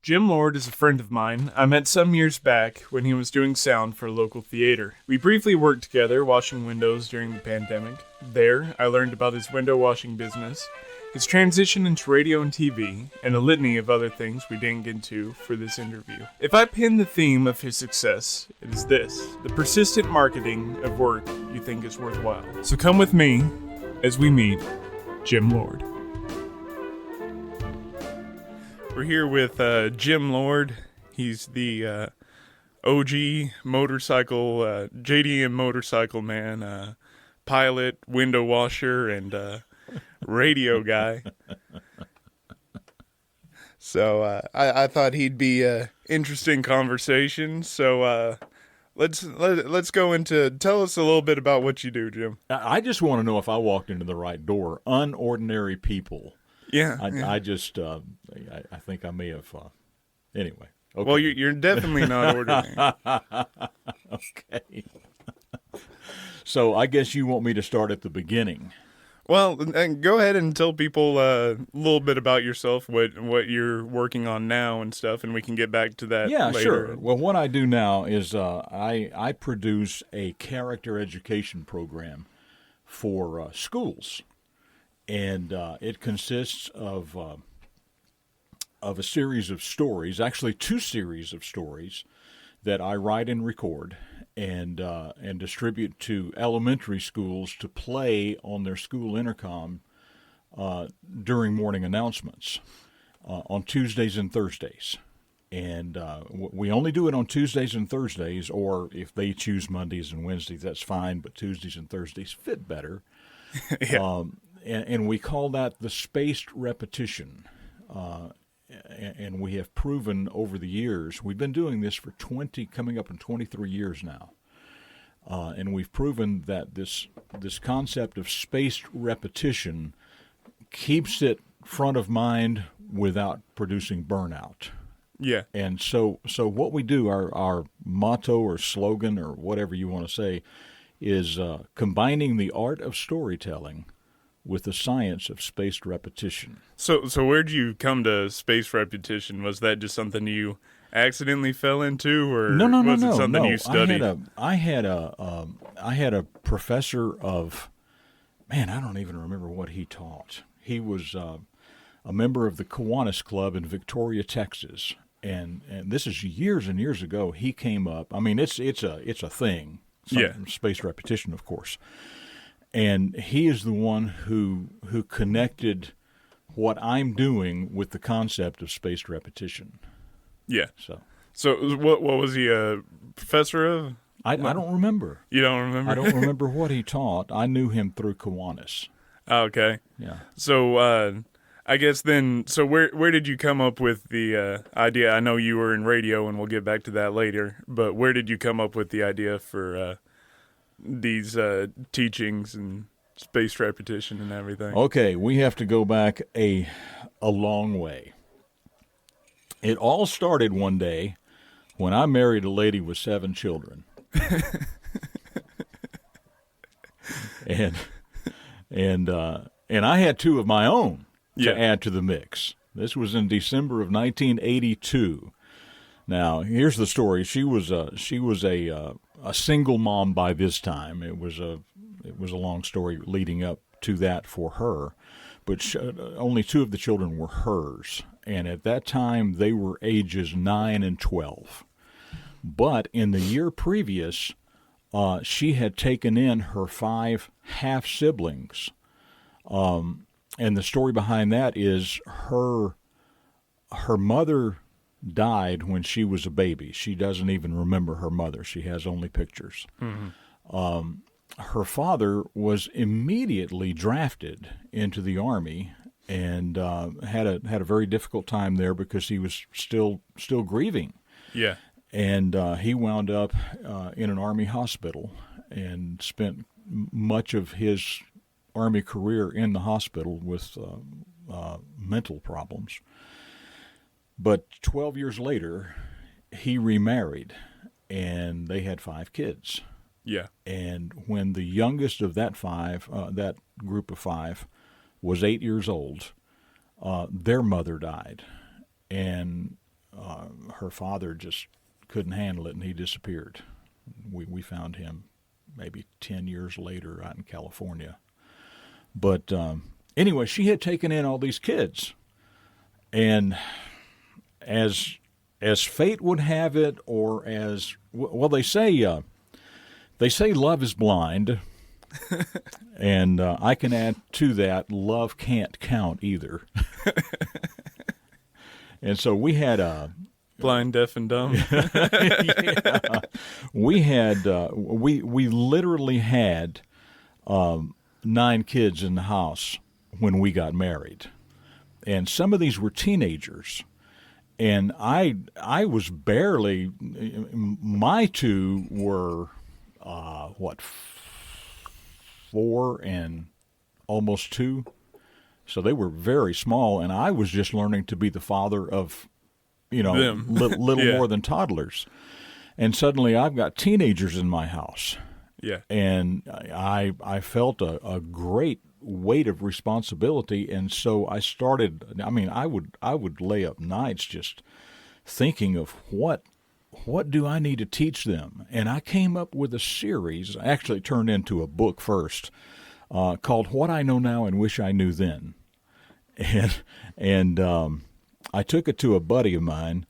Jim Lord is a friend of mine I met some years back when he was doing sound for a local theater. We briefly worked together washing windows during the pandemic. There, I learned about his window washing business, his transition into radio and TV, and a litany of other things we didn't get into for this interview. If I pin the theme of his success, it is this: the persistent marketing of work you think is worthwhile. So come with me as we meet Jim Lord. We're here with Jim Lord. He's the OG motorcycle, JDM motorcycle man, pilot, window washer, and radio guy. So I thought he'd be an interesting conversation. So let's go into, tell us a little bit about what you do, Jim. I just want to know if I walked into the right door. Unordinary people. Yeah. I just, I think I may have, anyway. Okay. Well, you're definitely not ordinary. Okay. So I guess you want me to start at the beginning. Well, and go ahead and tell people a little bit about yourself, what you're working on now and stuff, and we can get back to that later. Sure. Well, what I do now is I produce a character education program for schools. And it consists of a series of stories, actually 2 series of stories that I write and record and distribute to elementary schools to play on their school intercom during morning announcements on Tuesdays and Thursdays. And we only do it on Tuesdays and Thursdays, or if they choose Mondays and Wednesdays, that's fine, but Tuesdays and Thursdays fit better. Yeah. And we call that the spaced repetition. And we have proven over the years, we've been doing this for coming up in 23 years now. And we've proven that this concept of spaced repetition keeps it front of mind without producing burnout. Yeah. And so what we do, our motto or slogan or whatever you want to say, is combining the art of storytelling with the science of spaced repetition. So where'd you come to spaced repetition? Was that just something you accidentally fell into, or was it something you studied? I had a professor of, man, I don't even remember what he taught. He was a member of the Kiwanis Club in Victoria, Texas, and this is years and years ago. He came up. I mean, it's a thing. Spaced repetition, of course. And he is the one who connected what I'm doing with the concept of spaced repetition. Yeah. So what was he a professor of? I don't remember. You don't remember? I don't remember what he taught. I knew him through Kiwanis. Okay. Yeah. So I guess then, so where did you come up with the idea? I know you were in radio, and we'll get back to that later, but where did you come up with the idea for these teachings and spaced repetition and everything? Okay, we have to go back a long way. It all started one day when I married a lady with 7 children. and I had 2 of my own to add to the mix. This was in December of 1982. Now, here's the story. She was a single mom by this time. It was a long story leading up to that for her, but only 2 of the children were hers, and at that time they were ages 9 and 12. But in the year previous, she had taken in her 5 half siblings, and the story behind that is her mother died when she was a baby. She doesn't even remember her mother. She has only pictures. Mm-hmm. Her father was immediately drafted into the Army and had a very difficult time there because he was still grieving. Yeah. And he wound up in an Army hospital and spent much of his Army career in the hospital with mental problems. But 12 years later, he remarried, and they had 5 kids. Yeah. And when the youngest of that group of 5, was 8 years old, their mother died. And her father just couldn't handle it, and he disappeared. We found him maybe 10 years later out in California. But anyway, she had taken in all these kids, and as fate would have it, or as well, they say love is blind, and I can add to that, love can't count either. And so we had blind, deaf, and dumb. Yeah. We had we literally had 9 kids in the house when we got married, and some of these were teenagers, and I was barely. My 2 were 4 and almost 2, so they were very small, and I was just learning to be the father of, them. little Yeah. more than toddlers. And suddenly I've got teenagers in my house. Yeah. And I felt a great weight of responsibility, and so I started. I mean, I would lay up nights just thinking of what do I need to teach them, and I came up with a series. Actually, it turned into a book first, called "What I Know Now and Wish I Knew Then," and I took it to a buddy of mine,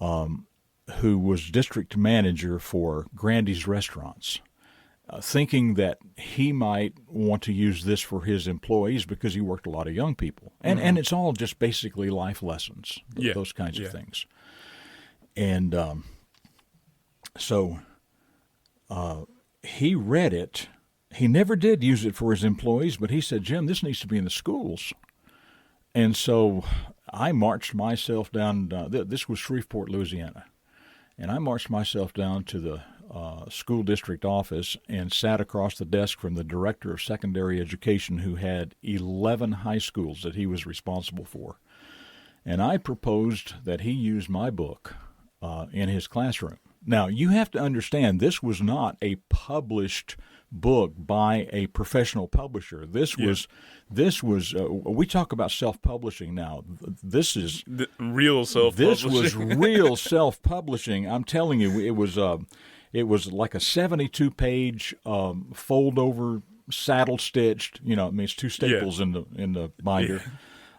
who was district manager for Grandy's Restaurants, thinking that he might want to use this for his employees because he worked a lot of young people. And it's all just basically life lessons, those kinds of things. And so he read it. He never did use it for his employees, but he said, "Jim, this needs to be in the schools." And so I marched myself down. This was Shreveport, Louisiana. And I marched myself down to the school district office and sat across the desk from the director of secondary education, who had 11 high schools that he was responsible for. And I proposed that he use my book in his classroom. Now, you have to understand, this was not a published book by a professional publisher. This was we talk about self-publishing now. This is the real self-publishing. This was real self-publishing. I'm telling you, it was like a 72-page fold-over, saddle-stitched. It means 2 staples in the binder,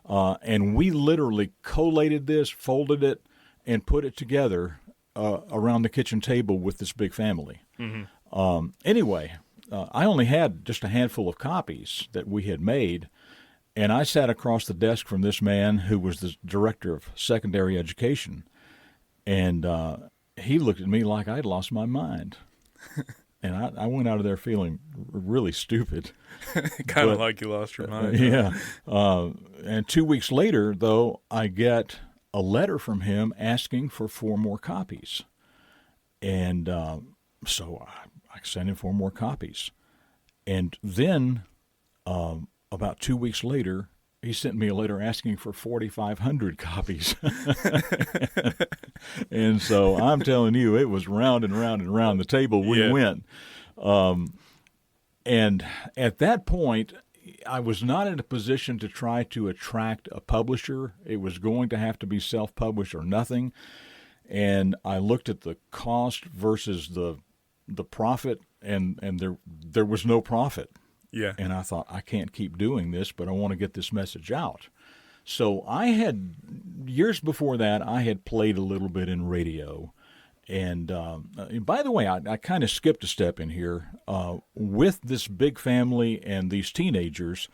and we literally collated this, folded it, and put it together around the kitchen table with this big family. Mm-hmm. Anyway. I only had just a handful of copies that we had made, and I sat across the desk from this man who was the director of secondary education, and he looked at me like I'd lost my mind. And I went out of there feeling really stupid. Kind of like you lost your mind. Yeah. And 2 weeks later, though, I get a letter from him asking for 4 more copies. And so I sent him 4 more copies. And then about 2 weeks later, he sent me a letter asking for 4,500 copies. And so I'm telling you, it was round and round and round the table we went. And at that point, I was not in a position to try to attract a publisher. It was going to have to be self-published or nothing. And I looked at the cost versus the profit, and there was no profit. Yeah. And I thought, I can't keep doing this, but I want to get this message out. So I had, years before that, I had played a little bit in radio. And by the way, I kind of skipped a step in here. With this big family and these teenagers,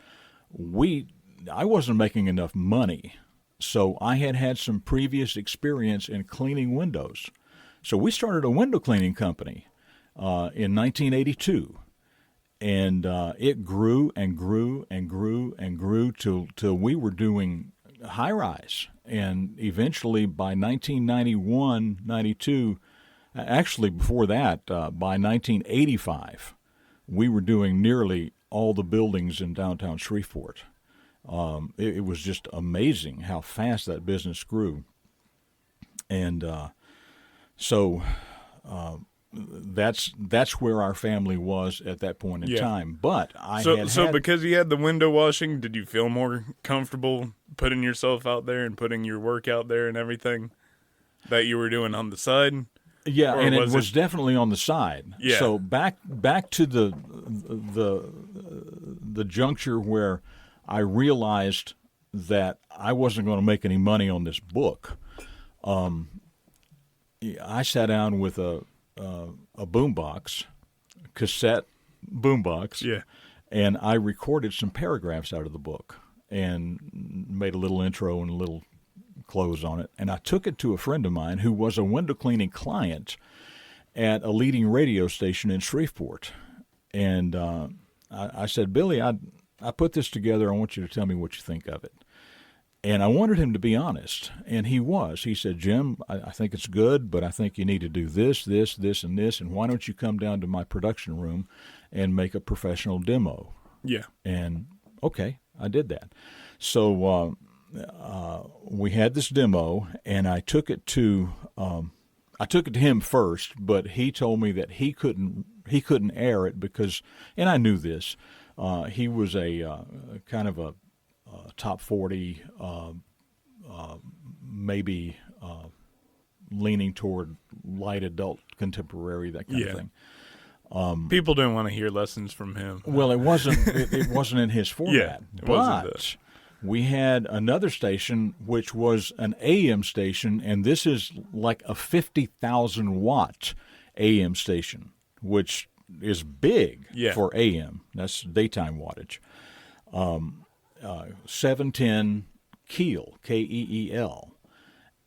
I wasn't making enough money. So I had some previous experience in cleaning windows. So we started a window cleaning company in 1982. And it grew and grew and grew and grew till we were doing high-rise. And eventually by 1991, 92, actually before that, by 1985, we were doing nearly all the buildings in downtown Shreveport. It was just amazing how fast that business grew. And so that's where our family was at that point in time. But So because you had the window washing, did you feel more comfortable putting yourself out there and putting your work out there and everything? that you were doing on the side? Yeah, Or and was it was definitely on the side. Yeah. So back to the juncture where I realized that I wasn't going to make any money on this book. I sat down with a boombox, cassette boombox, Yeah. and I recorded some paragraphs out of the book and made a little intro and a little close on it. And I took it to a friend of mine who was a window cleaning client at a leading radio station in Shreveport. And I said, Billy, I put this together. I want you to tell me what you think of it. And I wanted him to be honest, and he was. He said, Jim, I think it's good, but I think you need to do this, this, this, and this, and why don't you come down to my production room and make a professional demo? Yeah. And, okay, I did that. So we had this demo, and I took it to him first, but he told me that he couldn't air it because, and I knew this, he was a kind of a top 40, maybe leaning toward light adult contemporary, that kind of thing. People didn't want to hear lessons from him. Well, it wasn't in his format. It wasn't but we had another station which was an AM station, and this is like a 50,000 watt AM station, which is big for AM. That's daytime wattage. 710 Keel, Keel.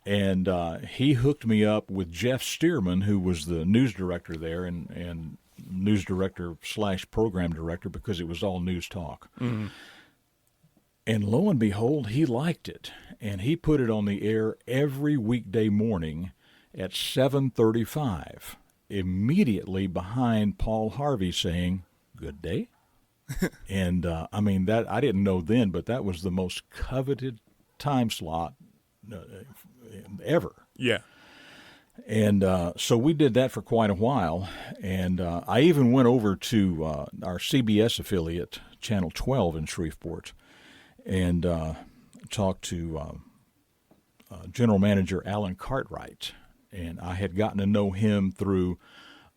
And he hooked me up with Jeff Stearman, who was the news director there and news director / program director, because it was all news talk. Mm-hmm. And lo and behold, he liked it. And he put it on the air every weekday morning at 7:35, immediately behind Paul Harvey saying, "Good day." And I mean, that I didn't know then, but that was the most coveted time slot ever. Yeah. And so we did that for quite a while. And I even went over to our CBS affiliate, Channel 12 in Shreveport, and talked to General Manager Alan Cartwright. And I had gotten to know him through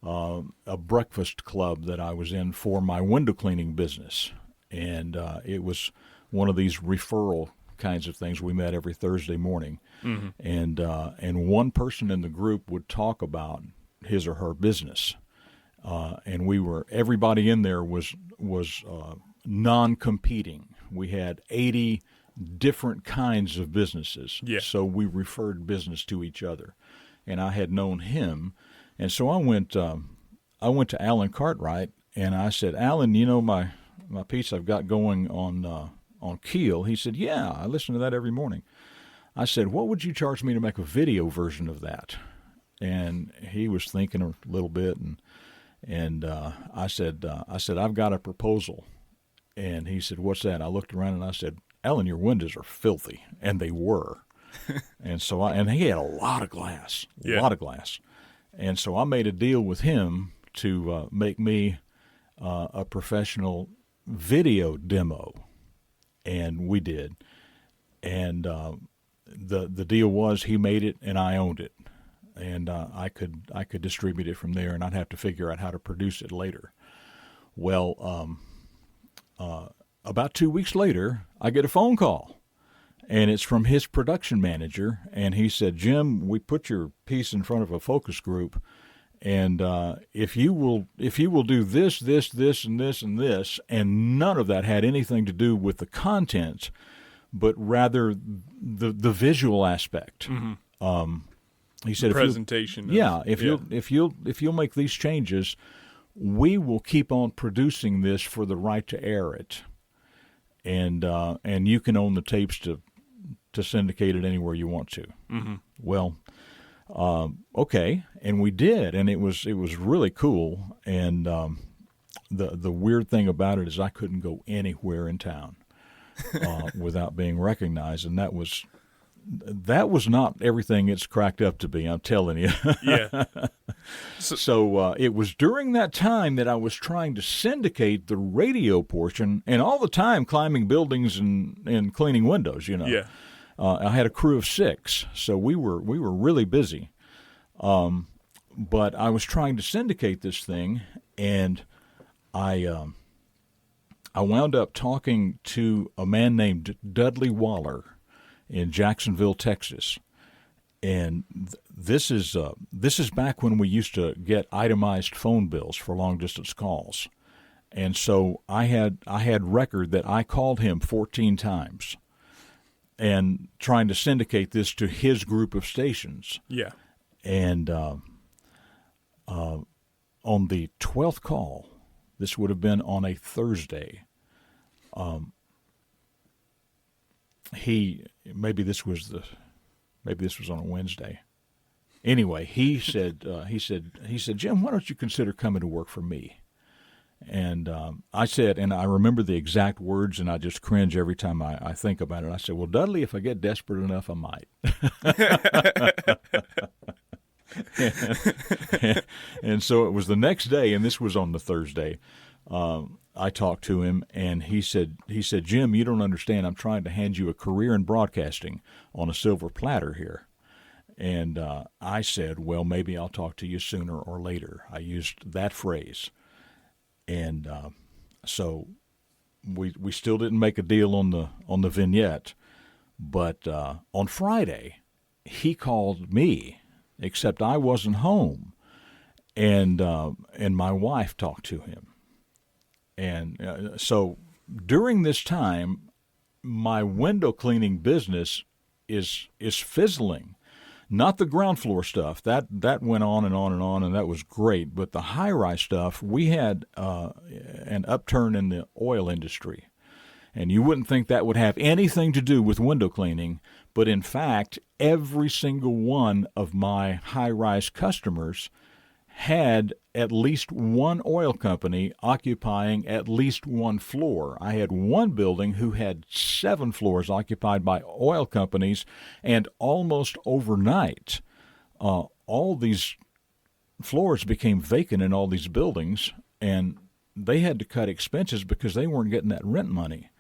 a breakfast club that I was in for my window cleaning business. And it was one of these referral kinds of things. We met every Thursday morning. Mm-hmm. And one person in the group would talk about his or her business. And everybody in there was non-competing. We had 80 different kinds of businesses. Yeah. So we referred business to each other. And I had known him. And so I went to Alan Cartwright, and I said, Alan, you know my piece I've got going on Keel? He said, yeah, I listen to that every morning. I said, what would you charge me to make a video version of that? And he was thinking a little bit, and I said, I've got a proposal. And he said, what's that? I looked around and I said, Alan, your windows are filthy, and they were. And so and he had a lot of glass, And so I made a deal with him to make me a professional video demo, and we did. And the deal was he made it and I owned it, and I could distribute it from there, and I'd have to figure out how to produce it later. Well, about 2 weeks later, I get a phone call. And it's from his production manager, and he said, Jim, we put your piece in front of a focus group, and if you will do this, this, this, and this, and this, and none of that had anything to do with the content, but rather the visual aspect. Mm-hmm. He said, presentation. If you'll make these changes, we will keep on producing this for the right to air it, and you can own the tapes to syndicate it anywhere you want to. Mm-hmm. Well, okay, and we did, and it was really cool. And the weird thing about it is I couldn't go anywhere in town without being recognized, and that was not everything it's cracked up to be. I'm telling you. Yeah. So it was during that time that I was trying to syndicate the radio portion, and all the time climbing buildings and cleaning windows. You know. Yeah. I had a crew of 6, so we were really busy. But I was trying to syndicate this thing, and I wound up talking to a man named Dudley Waller in Jacksonville, Texas. And this is back when we used to get itemized phone bills for long distance calls. And so I had record that I called him 14 times and trying to syndicate this to his group of stations. Yeah. And on the 12th call, this would have been on a Thursday, maybe this was on a Wednesday. Anyway, he said, Jim, why don't you consider coming to work for me? And I said, and I remember the exact words, and I just cringe every time I think about it. I said, well, Dudley, if I get desperate enough, I might. And so it was the next day, and this was on the Thursday. I talked to him, and he said, Jim, you don't understand. I'm trying to hand you a career in broadcasting on a silver platter here. And I said, well, maybe I'll talk to you sooner or later. I used that phrase. And so we still didn't make a deal on the vignette. But on Friday, he called me, except I wasn't home, and my wife talked to him. And so during this time, my window cleaning business is fizzling. Not the ground floor stuff. That went on and on and on, and that was great. But the high-rise stuff, we had an upturn in the oil industry. And you wouldn't think that would have anything to do with window cleaning, but in fact, every single one of my high-rise customers had at least one oil company occupying at least one floor. I had one building who had 7 floors occupied by oil companies, and almost overnight, all these floors became vacant in all these buildings, and they had to cut expenses because they weren't getting that rent money.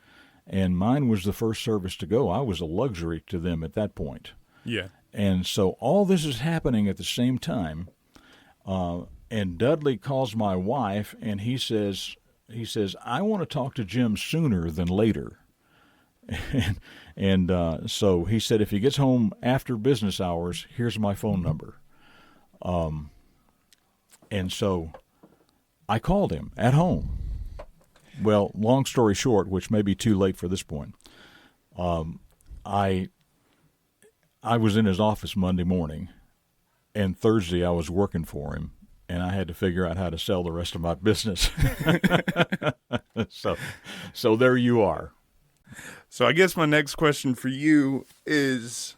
And mine was the first service to go. I was a luxury to them at that point. Yeah. And so all this is happening at the same time. And Dudley calls my wife, and he says, I want to talk to Jim sooner than later. And so he said, if he gets home after business hours, here's my phone number. And so I called him at home. Well, long story short, which may be too late for this point, I was in his office Monday morning, and Thursday I was working for him, and I had to figure out how to sell the rest of my business. So there you are. So I guess my next question for you is,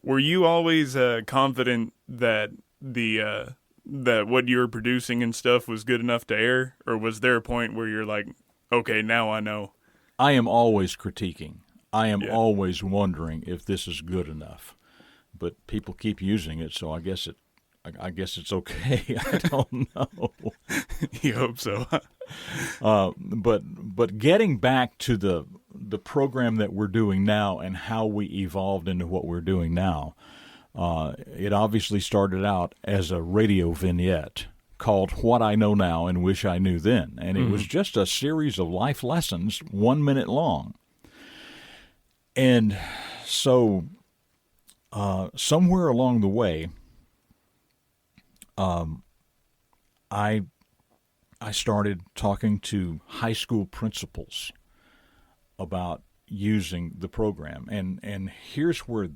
were you always confident that that what you were producing and stuff was good enough to air, or was there a point where you're like, okay, now I know? I am always critiquing. I am always wondering if this is good enough. But people keep using it, so I guess it's okay. I don't know. You hope so. But getting back to the program that we're doing now and how we evolved into what we're doing now, it obviously started out as a radio vignette called What I Know Now and Wish I Knew Then. And it was just a series of life lessons, 1 minute long. And so somewhere along the way, I started talking to high school principals about using the program, and here's where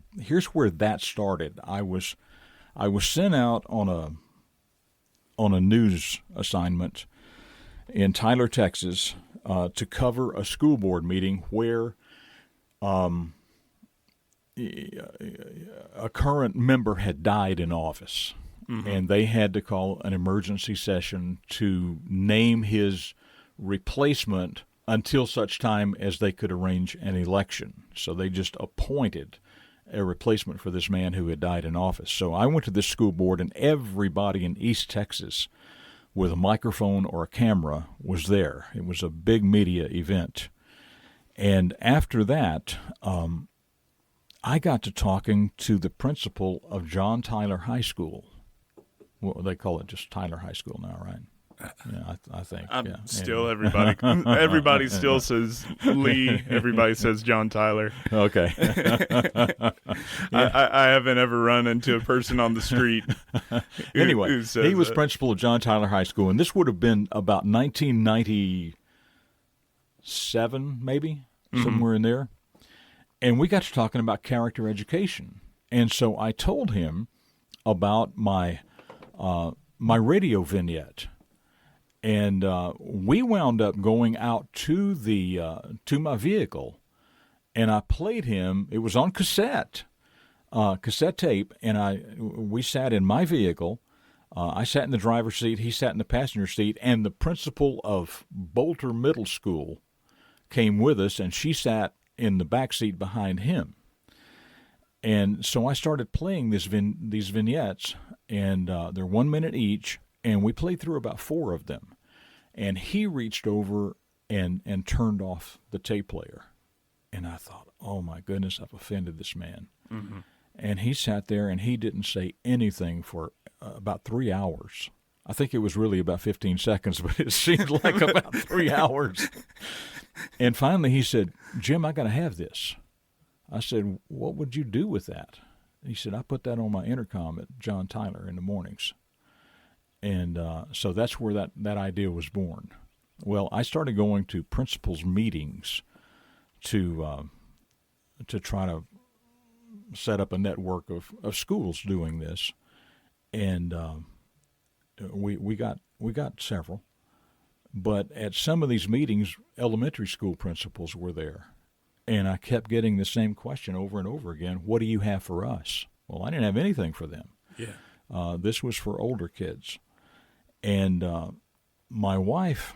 that started. I was sent out on a news assignment in Tyler, Texas, to cover a school board meeting where a current member had died in office. Mm-hmm. And they had to call an emergency session to name his replacement until such time as they could arrange an election. So they just appointed a replacement for this man who had died in office. So I went to this school board, and everybody in East Texas with a microphone or a camera was there. It was a big media event. And after that, I got to talking to the principal of John Tyler High School. Well, they call it just Tyler High School now, right? Yeah, I think. Yeah. Still, everybody still says Lee. Everybody says John Tyler. Okay. I haven't ever run into a person on the street. Anyway, who says he was that. principal of John Tyler High School, and this would have been about 1997, maybe, somewhere in there. And we got to talking about character education. And so I told him about my radio vignette. And we wound up going out to my vehicle, and I played him. It was on cassette tape, and we sat in my vehicle. I sat in the driver's seat. He sat in the passenger seat, and the principal of Bolter Middle School came with us, and she sat in the back seat behind him. And so I started playing these vignettes, and they're 1 minute each, and we played through about 4 of them. And he reached over and turned off the tape player. And I thought, oh, my goodness, I've offended this man. Mm-hmm. And he sat there, and he didn't say anything for about 3 hours. I think it was really about 15 seconds, but it seemed like about 3 hours. And finally he said, Jim, I got to have this. I said, what would you do with that? He said, I put that on my intercom at John Tyler in the mornings. And so that's where that idea was born. Well, I started going to principals' meetings to try to set up a network of schools doing this, and we got several. But at some of these meetings, elementary school principals were there, and I kept getting the same question over and over again: what do you have for us? Well, I didn't have anything for them. Yeah. This was for older kids. And my wife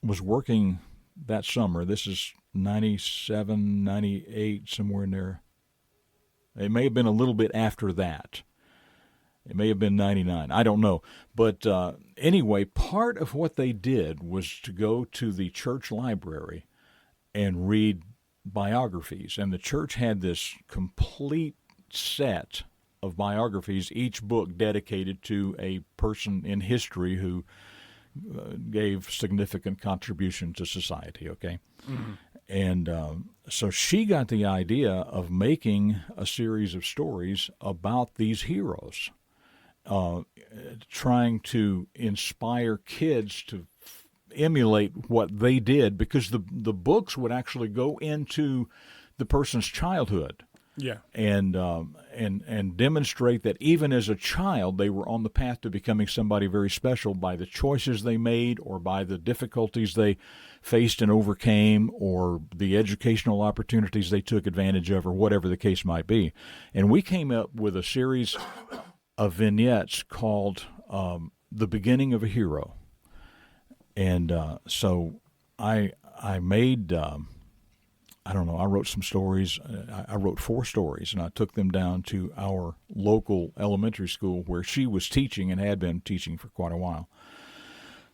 was working that summer. This is 97, 98, somewhere in there. It may have been a little bit after that. It may have been 99. I don't know. But anyway, part of what they did was to go to the church library and read biographies. And the church had this complete set of biographies, each book dedicated to a person in history who gave significant contribution to society, okay? Mm-hmm. And so she got the idea of making a series of stories about these heroes, trying to inspire kids to emulate what they did, because the books would actually go into the person's childhood. Yeah, and demonstrate that even as a child, they were on the path to becoming somebody very special by the choices they made, or by the difficulties they faced and overcame, or the educational opportunities they took advantage of, or whatever the case might be. And we came up with a series of vignettes called "The Beginning of a Hero." And so I made. I don't know, I wrote some stories. I wrote 4 stories, and I took them down to our local elementary school where she was teaching and had been teaching for quite a while.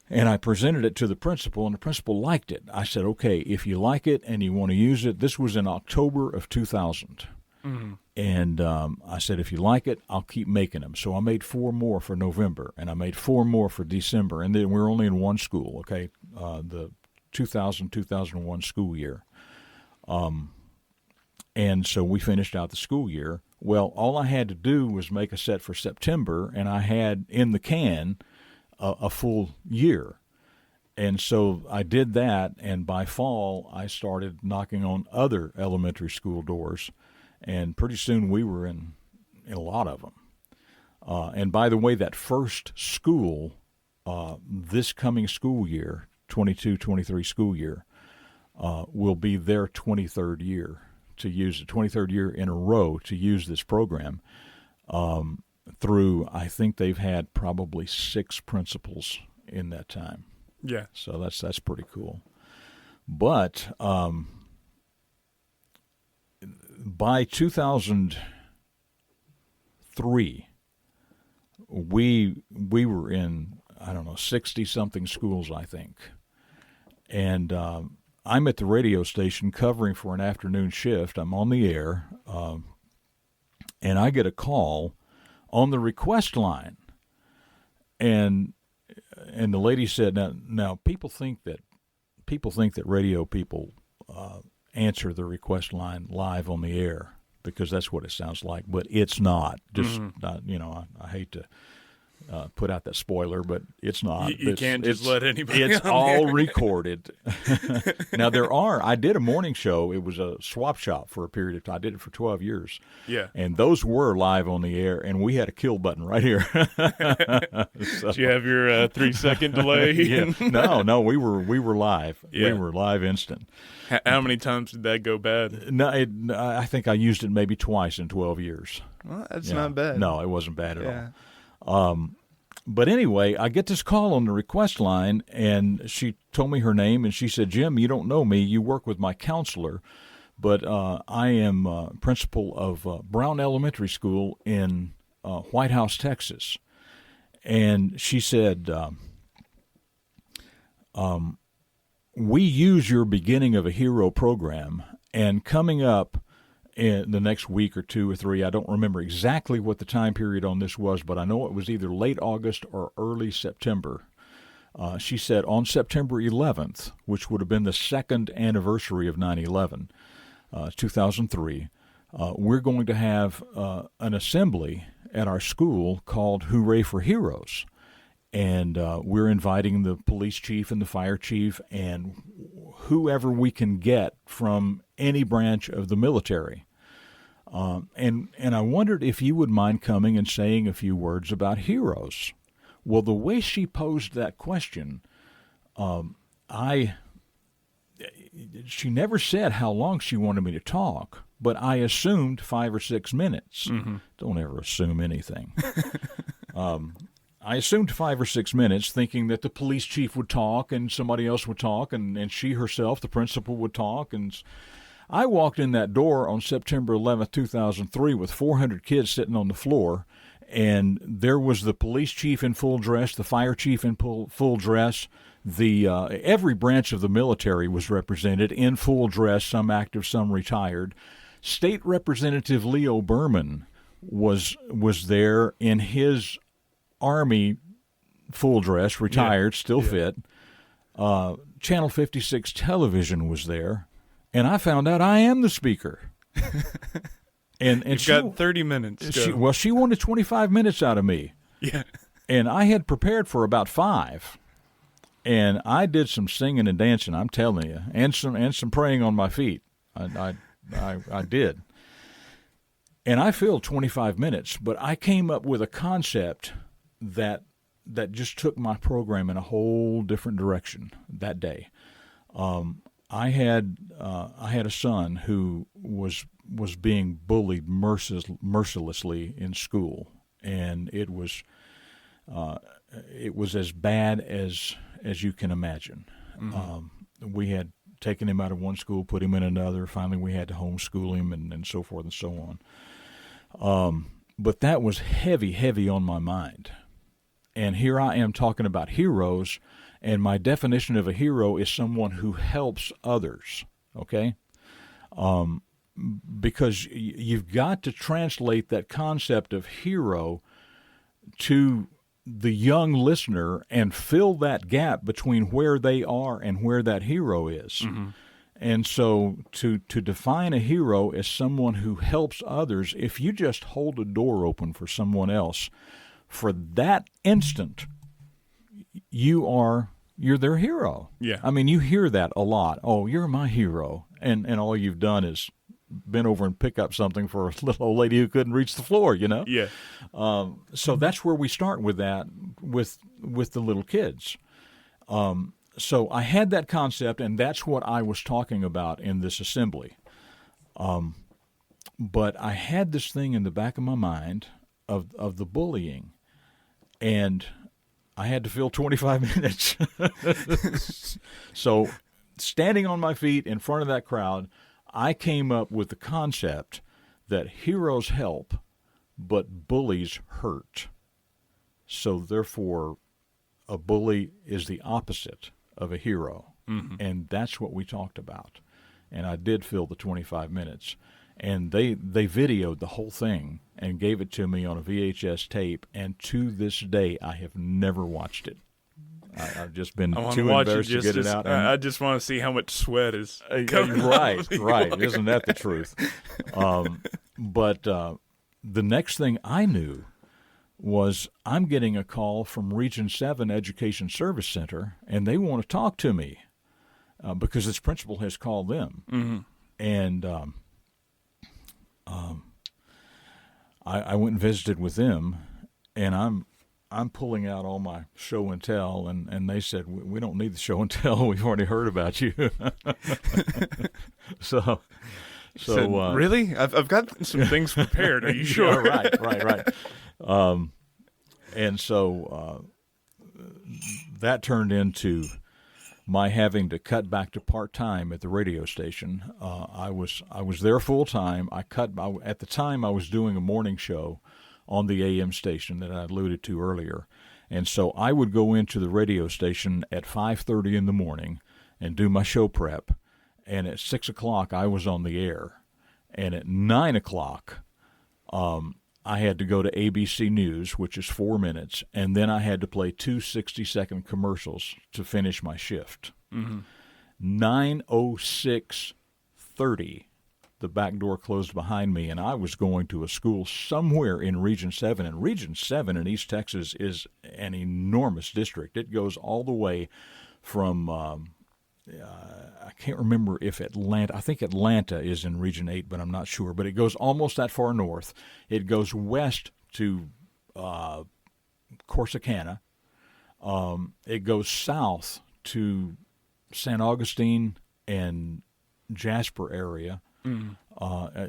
And I presented it to the principal, and the principal liked it. I said, okay, if you like it and you want to use it, this was in October of 2000. Mm-hmm. And I said, if you like it, I'll keep making them. So I made 4 more for November, and I made 4 more for December. And then we're only in one school, okay, the 2000-2001 school year. And so we finished out the school year. Well, all I had to do was make a set for September, and I had in the can a full year. And so I did that, and by fall I started knocking on other elementary school doors, and pretty soon we were in a lot of them. And by the way, that first school, this coming school year, 22-23 school year, will be their 23rd year to use it, 23rd year in a row to use this program. Through, I think they've had probably 6 principals in that time. Yeah. So that's pretty cool. But by 2003, we were in, I don't know, 60-something schools, I think. And I'm at the radio station covering for an afternoon shift. I'm on the air, and I get a call on the request line. And the lady said, now people think that radio people answer the request line live on the air because that's what it sounds like, but it's not. Just I hate to put out that spoiler, but it's not. You can't just let anybody. It's all recorded. Now I did a morning show. It was a swap shop for a period of time. I did it for 12 years. Yeah. And those were live on the air, and we had a kill button right here. So, did you have your 3-second delay? Yeah. No, we were live. Yeah. We were live instant. How many times did that go bad? No, I think I used it maybe twice in 12 years. Well, that's not bad. No, it wasn't bad at all. But anyway, I get this call on the request line, and she told me her name, and she said, "Jim, you don't know me. You work with my counselor, but I am principal of Brown Elementary School in White House, Texas." And she said, "We use your beginning of a hero program, and coming up in the next week or 2 or 3, I don't remember exactly what the time period on this was, but I know it was either late August or early September." She said on September 11th, which would have been the second anniversary of 9/11, 2003, we're going to have an assembly at our school called Hooray for Heroes. And we're inviting the police chief and the fire chief and whoever we can get from any branch of the military. And I wondered if you would mind coming and saying a few words about heroes. Well, the way she posed that question, she never said how long she wanted me to talk, but I assumed 5 or 6 minutes. Mm-hmm. Don't ever assume anything. I assumed 5 or 6 minutes, thinking that the police chief would talk and somebody else would talk, and she herself, the principal, would talk. And I walked in that door on September 11th, 2003, with 400 kids sitting on the floor, and there was the police chief in full dress, the fire chief in full dress. Every branch of the military was represented in full dress, some active, some retired. State Representative Leo Berman was there in his Army full dress, retired, still fit. Channel 56 television was there, and I found out I am the speaker. and You've got 30 minutes. She wanted 25 minutes out of me. Yeah. And I had prepared for about 5. And I did some singing and dancing, I'm telling you, and some praying on my feet. I did. And I filled 25 minutes, but I came up with a concept that just took my program in a whole different direction that day. I had a son who was being bullied mercilessly in school, and it was as bad as you can imagine. Mm-hmm. We had taken him out of one school, put him in another. Finally, we had to homeschool him, and so forth and so on. But that was heavy on my mind. And here I am talking about heroes, and my definition of a hero is someone who helps others, okay? Because you've got to translate that concept of hero to the young listener and fill that gap between where they are and where that hero is. Mm-hmm. And so to define a hero as someone who helps others, if you just hold a door open for someone else, for that instant, you're their hero. Yeah. I mean, you hear that a lot. Oh, you're my hero. And all you've done is been over and pick up something for a little old lady who couldn't reach the floor, you know? Yeah. So that's where we start with that, with the little kids. So I had that concept, and that's what I was talking about in this assembly. But I had this thing in the back of my mind of the bullying, and I had to fill 25 minutes. So standing on my feet in front of that crowd, I came up with the concept that heroes help, but bullies hurt. So therefore, a bully is the opposite of a hero. And that's what we talked about. And I did fill the 25 minutes. And they videoed the whole thing and gave it to me on a VHS tape. And to this day, I have never watched it. I've just been too embarrassed to get it out. I just want to see how much sweat is coming right. Isn't that the truth? But the next thing I knew was I'm getting a call from Region 7 Education Service Center, and they want to talk to me because this principal has called them. Mm-hmm. And I went and visited with them, and I'm pulling out all my show and tell, and they said, we don't need the show and tell. We've already heard about you. So really? I've got some things prepared. Are you sure? Yeah, right. And so that turned into my having to cut back to part-time at the radio station. I was there full-time. At the time, I was doing a morning show on the AM station that I alluded to earlier. And so I would go into the radio station at 5:30 in the morning and do my show prep. And at 6 o'clock, I was on the air. And at 9 o'clock, I had to go to ABC News, which is 4 minutes, and then I had to play two 60-second commercials to finish my shift. 9:06:30, the back door closed behind me, and I was going to a school somewhere in Region 7. And Region 7 in East Texas is an enormous district. It goes all the way from I can't remember if I think Atlanta is in Region 8, but I'm not sure. But it goes almost that far north. It goes west to Corsicana. It goes south to San Augustine and Jasper area.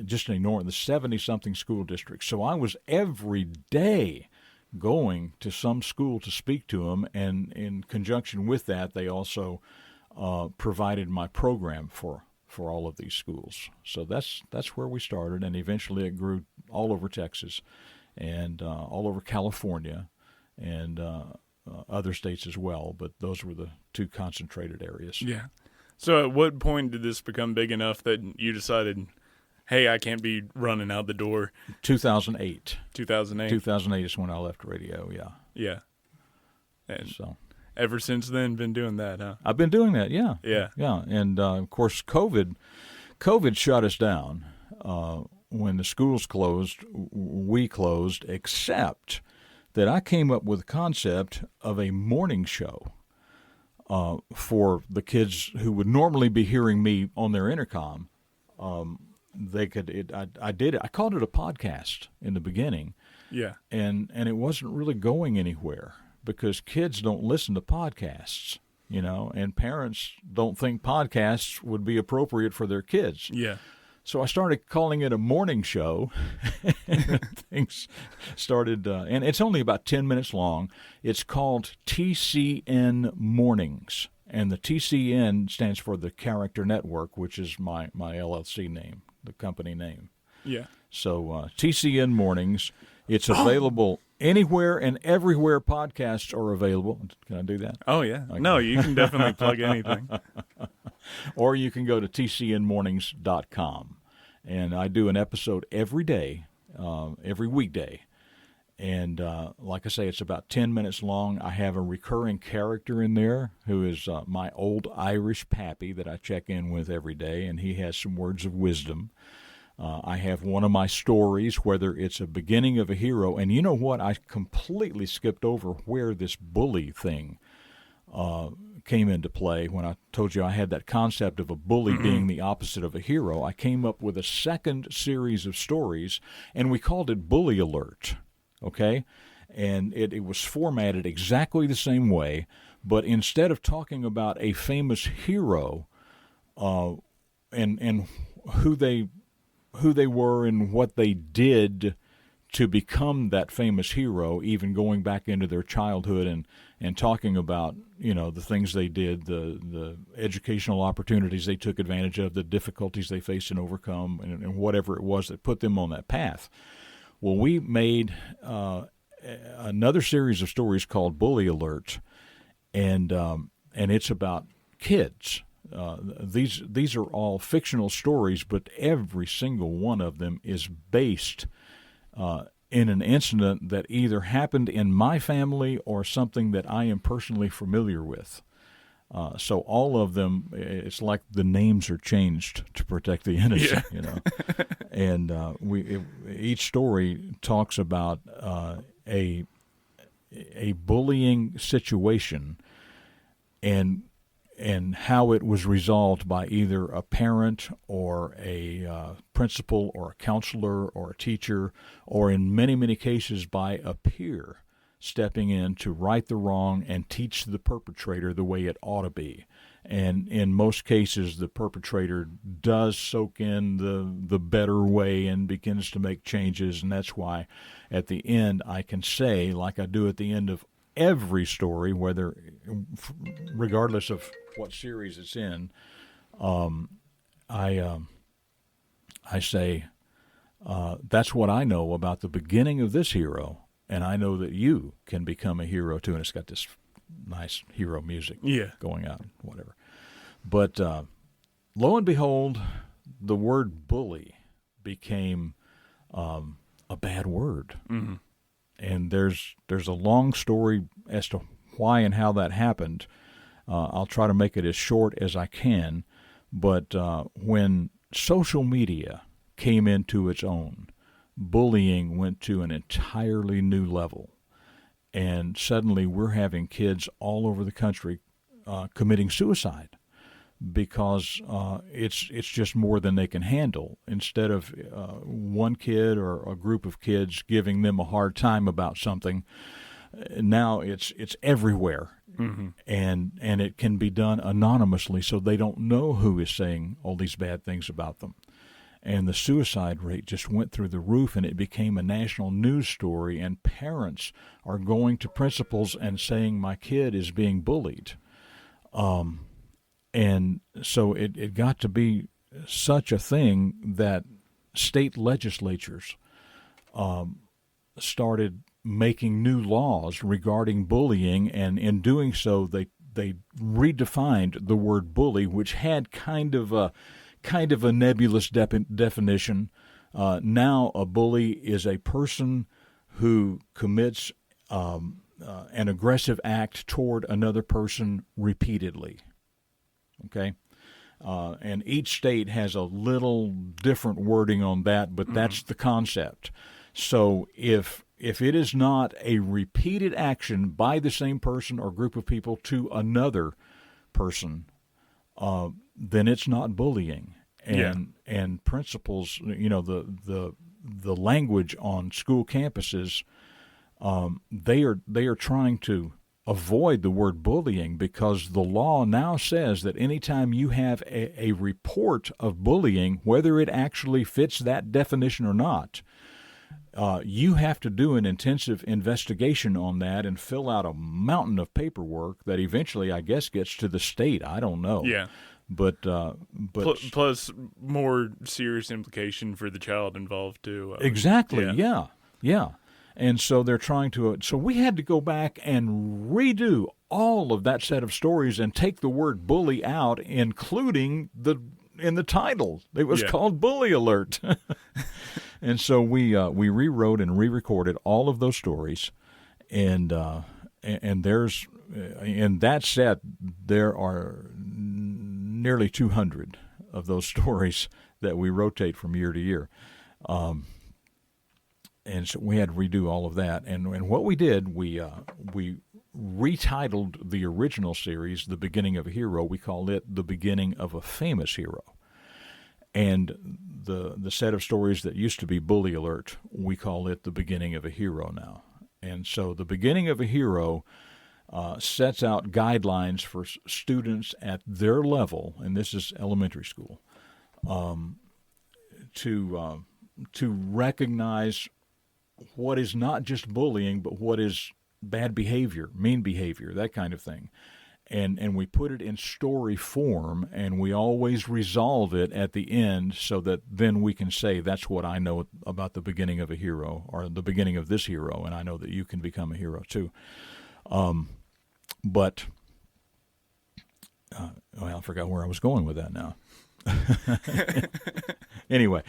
Just an enormous, the 70-something school districts. So I was every day going to some school to speak to them, and in conjunction with that, they also provided my program for all of these schools. So that's where we started, and eventually it grew all over Texas and all over California and other states as well, but those were the two concentrated areas. Yeah. So at what point did this become big enough that you decided, hey, I can't be running out the door? 2008. 2008? 2008 is when I left radio, yeah. Yeah. And so ever since then, been doing that, huh? I've been doing that, yeah. Yeah. Yeah, and of course, COVID shut us down. When the schools closed, we closed, except that I came up with a concept of a morning show for the kids who would normally be hearing me on their intercom. I did it. I called it a podcast in the beginning. Yeah. And it wasn't really going anywhere because kids don't listen to podcasts, and parents don't think podcasts would be appropriate for their kids. Yeah. So I started calling it a morning show. Things started, and it's only about 10 minutes long. It's called TCN Mornings, and the TCN stands for the Character Network, which is my LLC name, the company name. Yeah. So TCN Mornings, it's available anywhere and everywhere podcasts are available. Can I do that? Oh, yeah. Okay. No, you can definitely plug anything. Or you can go to tcnmornings.com. And I do an episode every day, every weekday. And like I say, it's about 10 minutes long. I have a recurring character in there who is my old Irish pappy that I check in with every day, and he has some words of wisdom. I have one of my stories, whether it's a beginning of a hero. And you know what? I completely skipped over where this bully thing came into play. When I told you I had that concept of a bully being the opposite of a hero, I came up with a second series of stories, and we called it Bully Alert, okay? And it was formatted exactly the same way, but instead of talking about a famous hero and who they were and what they did to become that famous hero, even going back into their childhood and talking about, the things they did, the educational opportunities they took advantage of, the difficulties they faced and overcome, and whatever it was that put them on that path. Well, we made another series of stories called Bully Alert, and it's about kids. These are all fictional stories, but every single one of them is based in an incident that either happened in my family or something that I am personally familiar with. So all of them, it's like the names are changed to protect the innocent, And each story talks about a bullying situation and how it was resolved by either a parent or a principal or a counselor or a teacher, or in many, many cases by a peer stepping in to right the wrong and teach the perpetrator the way it ought to be. And in most cases, the perpetrator does soak in the better way and begins to make changes, and that's why at the end I can say, like I do at the end of every story, regardless of what series it's in, I say, that's what I know about the beginning of this hero, and I know that you can become a hero too. And it's got this nice hero music going out, whatever. But lo and behold, the word bully became a bad word. Mm-hmm. And there's a long story as to why and how that happened. I'll try to make it as short as I can. But when social media came into its own, bullying went to an entirely new level. And suddenly we're having kids all over the country committing suicide because it's just more than they can handle. Instead of one kid or a group of kids giving them a hard time about something, now it's everywhere. Mm-hmm. And it can be done anonymously, so they don't know who is saying all these bad things about them. And the suicide rate just went through the roof, and it became a national news story, and parents are going to principals and saying, my kid is being bullied. And so it got to be such a thing that state legislatures started making new laws regarding bullying, and in doing so, they redefined the word bully, which had kind of a nebulous definition. Now, a bully is a person who commits an aggressive act toward another person repeatedly. Okay? And each state has a little different wording on that, but that's the concept. So if it is not a repeated action by the same person or group of people to another person, then it's not bullying. And principals, the language on school campuses, they are trying to avoid the word bullying, because the law now says that anytime you have a report of bullying, whether it actually fits that definition or not, you have to do an intensive investigation on that and fill out a mountain of paperwork that eventually, I guess, gets to the state. I don't know. Yeah. But plus more serious implication for the child involved too. Exactly. Yeah. And so they're trying to. So we had to go back and redo all of that set of stories and take the word bully out, including in the title. It was called Bully Alert. And so we rewrote and re-recorded all of those stories, and there's in that set there are nearly 200 of those stories that we rotate from year to year. And so we had to redo all of that. And what we did, we retitled the original series, The Beginning of a Hero. We called it The Beginning of a Famous Hero. And the set of stories that used to be Bully Alert, we call it The Beginning of a Hero now. And so The Beginning of a Hero sets out guidelines for students at their level, and this is elementary school, to recognize what is not just bullying, but what is bad behavior, mean behavior, that kind of thing. And we put it in story form, and we always resolve it at the end so that then we can say, that's what I know about the beginning of a hero, or the beginning of this hero, and I know that you can become a hero too. But I forgot where I was going with that now. Anyway,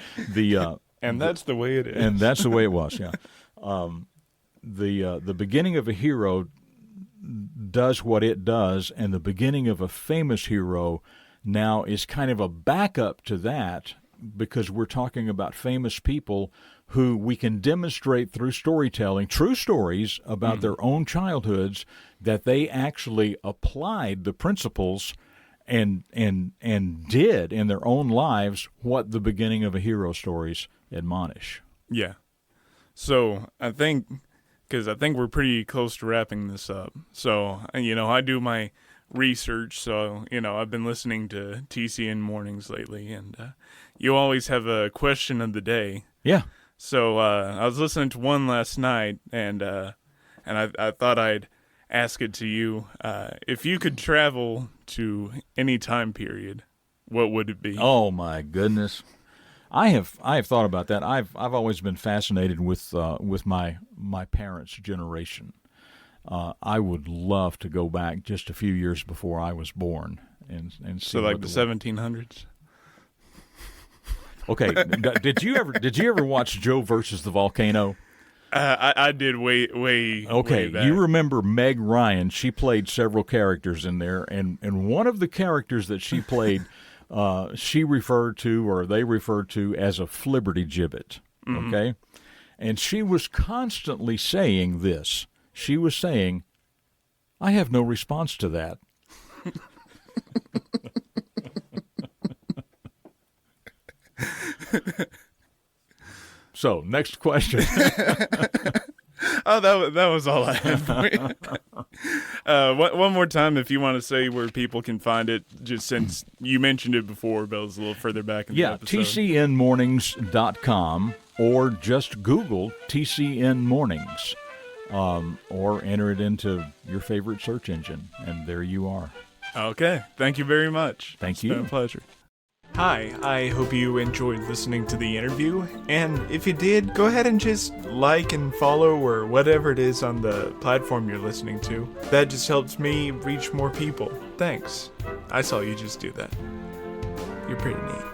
and that's the way it is. And that's the way it was, yeah. The beginning of a hero does what it does, and the beginning of a famous hero now is kind of a backup to that, because we're talking about famous people who we can demonstrate through storytelling, true stories about their own childhoods, that they actually applied the principles and did in their own lives what the beginning of a hero stories admonish. Yeah. So I think we're pretty close to wrapping this up. So, I do my research, so, I've been listening to TCN Mornings lately, and you always have a question of the day. Yeah. So I was listening to one last night, and I thought I'd ask it to you. If you could travel to any time period, what would it be? Oh my goodness, I have thought about that. I've always been fascinated with my parents' generation. I would love to go back just a few years before I was born and see. So like the 1700s. Okay, did you ever watch Joe versus the Volcano? I did way okay, back. You remember Meg Ryan? She played several characters in there, and one of the characters that she played, they referred to as a flibbertigibbet. Okay, and she was constantly saying this. She was saying, "I have no response to that." So, next question. Oh, that was all I had for you. One more time, if you want to say where people can find it, just since you mentioned it before, but it was a little further back in the episode. TCNmornings.com, or just Google TCN Mornings, or enter it into your favorite search engine, and there you are. Okay. Thank you very much. Thank you. It's been a pleasure. Hi, I hope you enjoyed listening to the interview, and if you did, go ahead and just like and follow or whatever it is on the platform you're listening to. That just helps me reach more people. Thanks. I saw you just do that. You're pretty neat.